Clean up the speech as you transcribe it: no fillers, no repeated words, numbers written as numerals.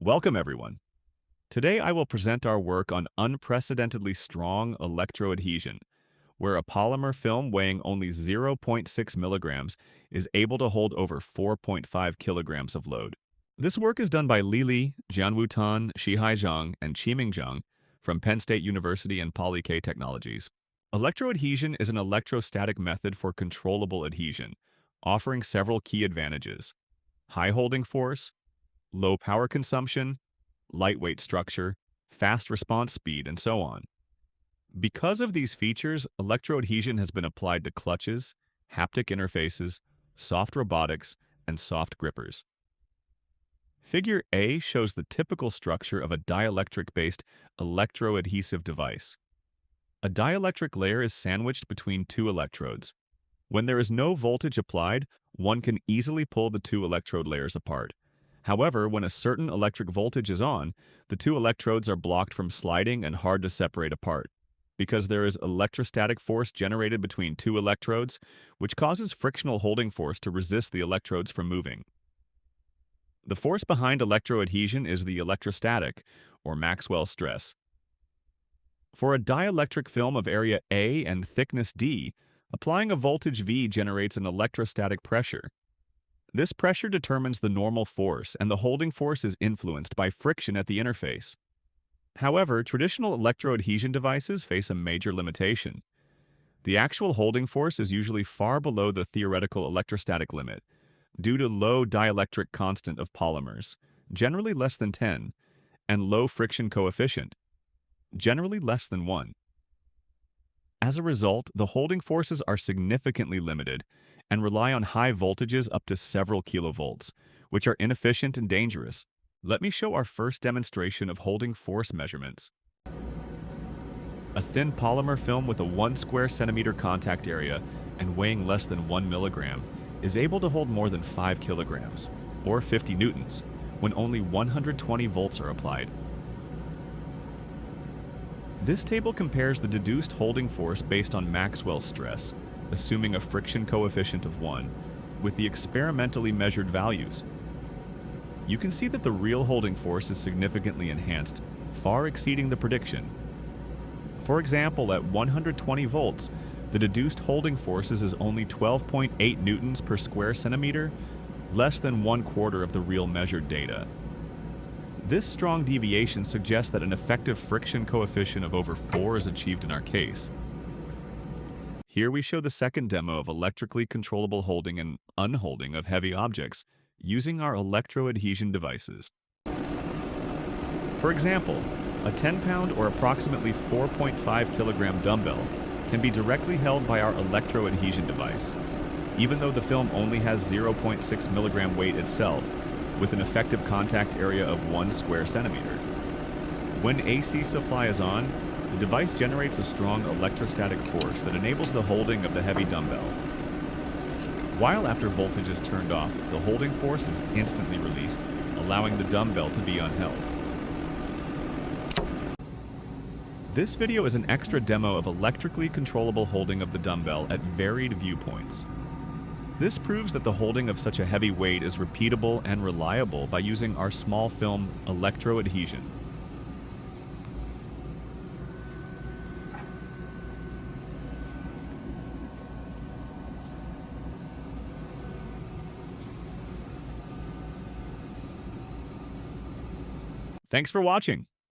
Welcome, everyone. Today I will present our work on unprecedentedly strong electroadhesion, where a polymer film weighing only zero point 0.6 milligrams is able to hold over 4.5 kilograms of load. This work is done by Li, Jianwu Tan, Shihai Zhang, and Qiming Zhang from Penn State University and Poly K Technologies. Electroadhesion is an electrostatic method for controllable adhesion, offering several key advantages: high holding force, low power consumption, lightweight structure, fast response speed, and so on. Because of these features, electroadhesion has been applied to clutches, haptic interfaces, soft robotics, and soft grippers. Figure A shows the typical structure of a dielectric-based electroadhesive device. A dielectric layer is sandwiched between two electrodes. When there is no voltage applied, one can easily pull the two electrode layers apart. However, when a certain electric voltage is on, the two electrodes are blocked from sliding and hard to separate apart, because there is electrostatic force generated between two electrodes, which causes frictional holding force to resist the electrodes from moving. The force behind electroadhesion is the electrostatic, or Maxwell stress. For a dielectric film of area A and thickness D, applying a voltage V generates an electrostatic pressure. This pressure determines the normal force, and the holding force is influenced by friction at the interface. However, traditional electroadhesion devices face a major limitation. The actual holding force is usually far below the theoretical electrostatic limit, due to low dielectric constant of polymers, generally less than 10, and low friction coefficient, generally less than 1. As a result, the holding forces are significantly limited and rely on high voltages up to several kilovolts, which are inefficient and dangerous. Let me show our first demonstration of holding force measurements. A thin polymer film with a 1 square centimeter contact area and weighing less than 1 milligram is able to hold more than 5 kilograms, or 50 newtons, when only 120 volts are applied. This table compares the deduced holding force based on Maxwell stress, assuming a friction coefficient of 1, with the experimentally measured values. You can see that the real holding force is significantly enhanced, far exceeding the prediction. For example, at 120 volts, the deduced holding forces is only 12.8 newtons per square centimeter, less than 1/4 of the real measured data. This strong deviation suggests that an effective friction coefficient of over 4 is achieved in our case. Here we show the second demo of electrically controllable holding and unholding of heavy objects using our electroadhesion devices. For example, a 10-pound or approximately 4.5 kilogram dumbbell can be directly held by our electroadhesion device, even though the film only has 0.6 milligram weight itself, with an effective contact area of 1 square centimeter. When AC supply is on, the device generates a strong electrostatic force that enables the holding of the heavy dumbbell. While after voltage is turned off, the holding force is instantly released, allowing the dumbbell to be unheld. This video is an extra demo of electrically controllable holding of the dumbbell at varied viewpoints. This proves that the holding of such a heavy weight is repeatable and reliable by using our small film electroadhesion. Thanks for watching.